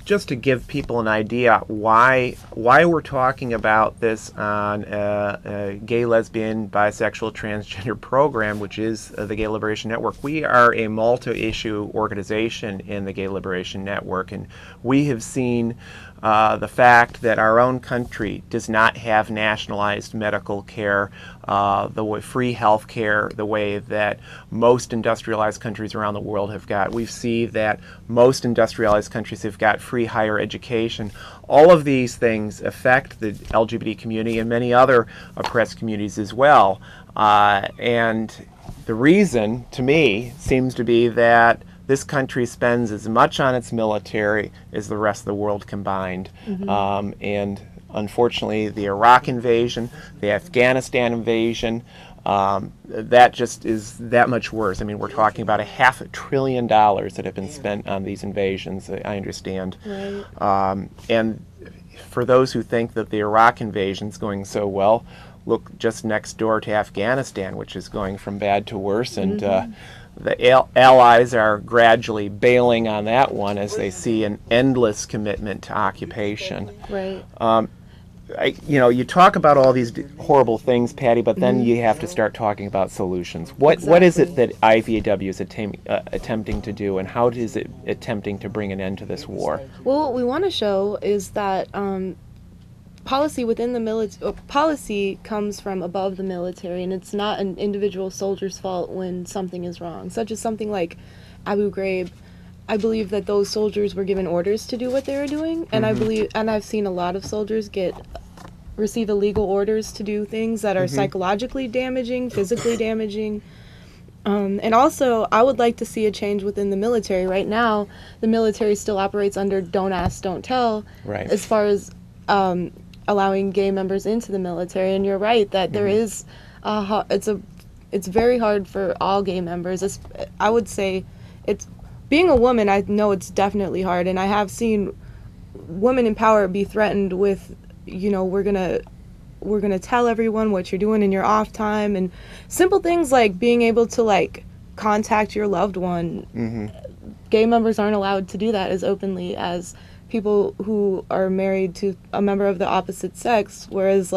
Just to give people an idea why we're talking about this on a gay, lesbian, bisexual, transgender program, which is the Gay Liberation Network. We are a multi-issue organization in the Gay Liberation Network, and we have seen the fact that our own country does not have nationalized medical care, the way free health care, the way that most industrialized countries around the world have got. We see that most industrialized countries have got free higher education. All of these things affect the LGBT community and many other oppressed communities as well. And the reason, to me, seems to be that this country spends as much on its military as the rest of the world combined. And unfortunately, the Iraq invasion, the Afghanistan invasion, that just is that much worse. I mean, we're talking about $500 billion that have been spent on these invasions, I understand. Right. And for those who think that the Iraq invasion is going so well, look just next door to Afghanistan, which is going from bad to worse, and the allies are gradually bailing on that one as they see an endless commitment to occupation. Right. You talk about all these horrible things, Patty, but then you have to start talking about solutions. What is it that IVAW is attempting to do, and how is it attempting to bring an end to this war? Well, what we want to show is that policy within the military, policy comes from above the military, and it's not an individual soldier's fault when something is wrong, such as something like Abu Ghraib. I believe that those soldiers were given orders to do what they were doing, and I've seen a lot of soldiers receive illegal orders to do things that are psychologically damaging, physically damaging. And also, I would like to see a change within the military. Right now, the military still operates under don't ask, don't tell, as far as allowing gay members into the military. And you're right that there is, it's very hard for all gay members. I would say being a woman, I know it's definitely hard, and I have seen women in power be threatened with, we're gonna tell everyone what you're doing in your off time, and simple things like being able to contact your loved one. Gay members aren't allowed to do that as openly as people who are married to a member of the opposite sex, whereas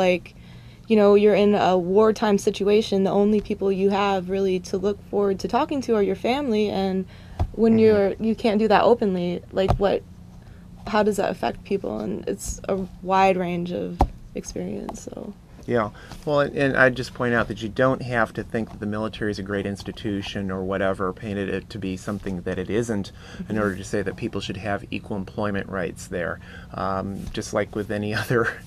you're in a wartime situation, the only people you have really to look forward to talking to are your family, and when you can't do that openly, how does that affect people? And it's a wide range of experience. So yeah, well, and I'd just point out that you don't have to think that the military is a great institution or whatever, painted it to be something that it isn't, in order to say that people should have equal employment rights there. Just like with any other,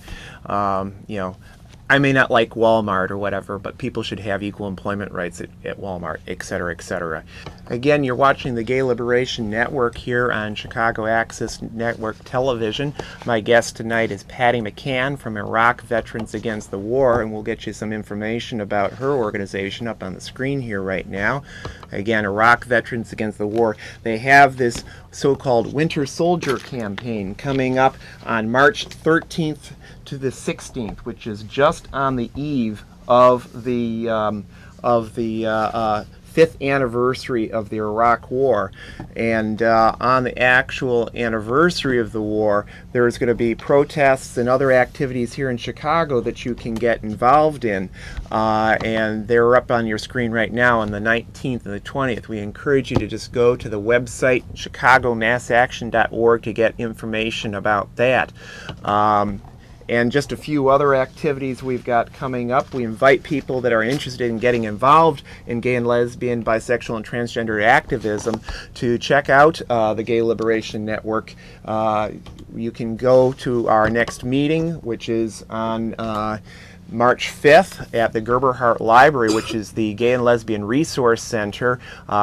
I may not like Walmart or whatever, but people should have equal employment rights at Walmart, et cetera, et cetera. Again, you're watching the Gay Liberation Network here on Chicago Access Network Television. My guest tonight is Patty McCann from Iraq Veterans Against the War, and we'll get you some information about her organization up on the screen here right now. Again, Iraq Veterans Against the War. They have this so-called Winter Soldier campaign coming up on March 13th to the 16th, which is just on the eve of the 5th anniversary of the Iraq War. And on the actual anniversary of the war, there's going to be protests and other activities here in Chicago that you can get involved in. And they're up on your screen right now on the 19th and the 20th. We encourage you to just go to the website, chicagomassaction.org, to get information about that. And just a few other activities we've got coming up. We invite people that are interested in getting involved in gay and lesbian, bisexual, and transgender activism to check out the Gay Liberation Network. You can go to our next meeting, which is on March 5th at the Gerberhardt Library, which is the Gay and Lesbian Resource Center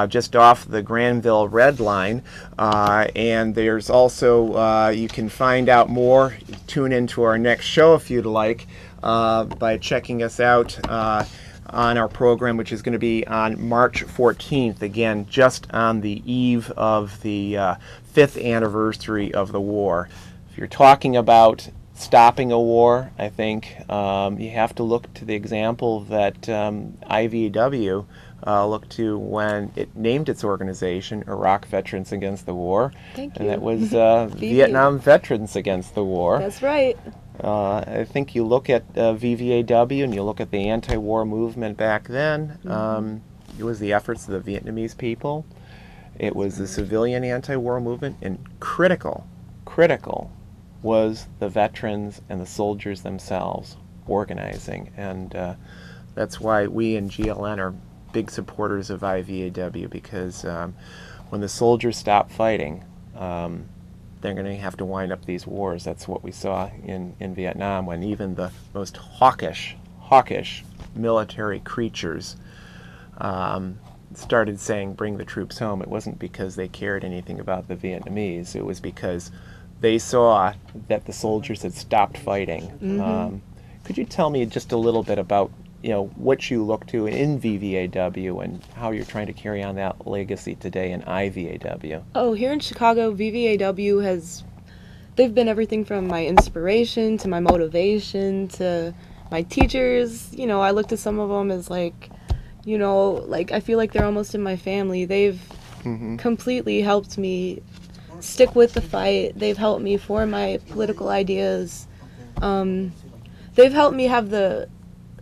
just off the Granville Red Line. And there's also, you can find out more, tune into our next show if you'd like, by checking us out on our program, which is going to be on March 14th, again, just on the eve of the 5th anniversary of the war. If you're talking about stopping a war, I think you have to look to the example that IVW look to when it named its organization Iraq Veterans Against the War. Thank And you. that was Vietnam Veterans Against the War. That's right. I think you look at VVAW and you look at the anti-war movement back then. It was the efforts of the Vietnamese people. It was the civilian anti-war movement, and critical was the veterans and the soldiers themselves organizing. And that's why we in GLN are big supporters of IVAW, because when the soldiers stop fighting, they're going to have to wind up these wars. That's what we saw in Vietnam, when even the most hawkish military creatures started saying, bring the troops home. It wasn't because they cared anything about the Vietnamese. It was because they saw that the soldiers had stopped fighting. Could you tell me just a little bit about what you look to in VVAW and how you're trying to carry on that legacy today in IVAW? Oh, here in Chicago, VVAW they've been everything from my inspiration to my motivation to my teachers. I look to some of them as I feel like they're almost in my family. They've completely helped me stick with the fight. They've helped me form my political ideas. They've helped me have the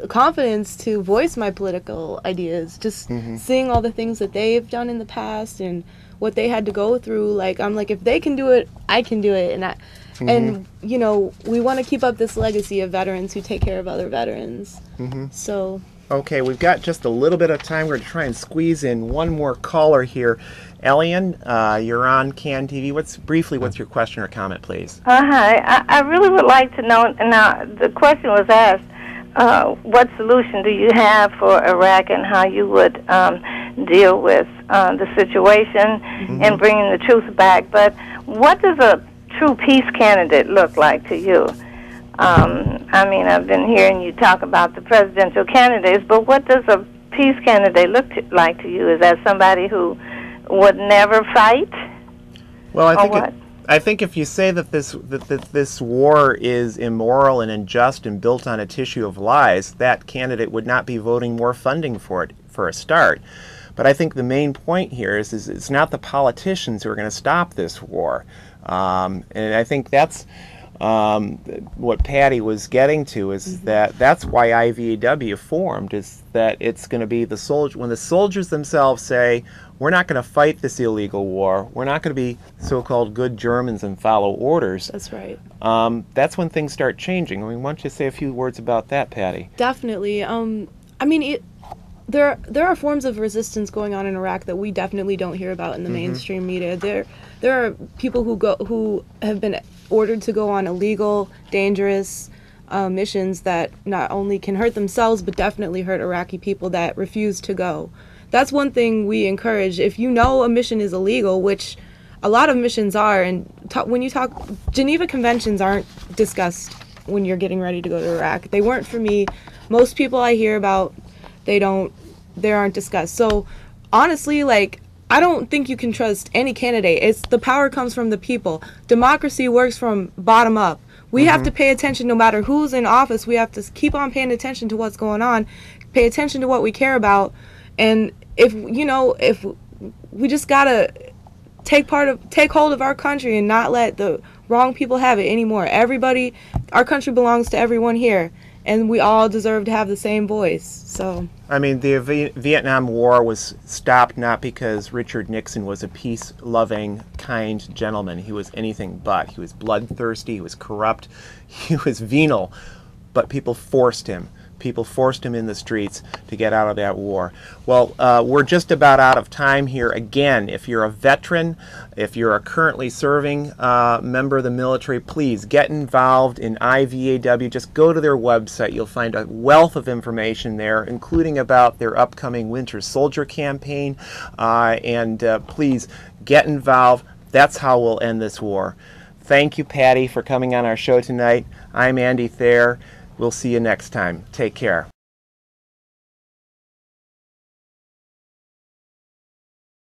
confidence to voice my political ideas. Just seeing all the things that they've done in the past and what they had to go through. I'm like, if they can do it, I can do it. And we want to keep up this legacy of veterans who take care of other veterans. So. Okay, we've got just a little bit of time. We're going to try and squeeze in one more caller here. Elian, you're on CAN TV. What's your question or comment, please? Hi. I really would like to know, now the question was asked, what solution do you have for Iraq and how you would deal with the situation and bringing the troops back. But what does a true peace candidate look like to you? I've been hearing you talk about the presidential candidates, but what does a peace candidate look like to you? Is that somebody who would never fight? Well, I think if you say that this war is immoral and unjust and built on a tissue of lies, that candidate would not be voting more funding for it for a start. But I think the main point here is it's not the politicians who are going to stop this war, and I think that's what Patty was getting to, is that's why IVAW formed, is that it's going to be when the soldiers themselves say, we're not going to fight this illegal war, we're not going to be so-called good Germans and follow orders. That's right. That's when things start changing. Why don't you say a few words about that, Patty? Definitely. There are forms of resistance going on in Iraq that we definitely don't hear about in the mainstream media. There are people who have been ordered to go on illegal, dangerous missions that not only can hurt themselves but definitely hurt Iraqi people that refuse to go. That's one thing we encourage. If you know a mission is illegal, which a lot of missions are, and when you talk, Geneva Conventions aren't discussed when you're getting ready to go to Iraq. They weren't for me. Most people I hear about, they aren't discussed. So honestly, I don't think you can trust any candidate. The power comes from the people. Democracy works from bottom up. We have to pay attention no matter who's in office. We have to keep on paying attention to what's going on, pay attention to what we care about. And if we just gotta take hold of our country and not let the wrong people have it anymore. Our country belongs to everyone here, and we all deserve to have the same voice. So. The Vietnam War was stopped not because Richard Nixon was a peace-loving, kind gentleman. He was anything but. He was bloodthirsty, he was corrupt, he was venal, but people forced him. People forced him in the streets to get out of that war. Well, we're just about out of time here. Again, if you're a veteran, if you're a currently serving member of the military, please get involved in IVAW. Just go to their website. You'll find a wealth of information there, including about their upcoming Winter Soldier campaign. And please get involved. That's how we'll end this war. Thank you, Patty, for coming on our show tonight. I'm Andy Thayer. We'll see you next time. Take care.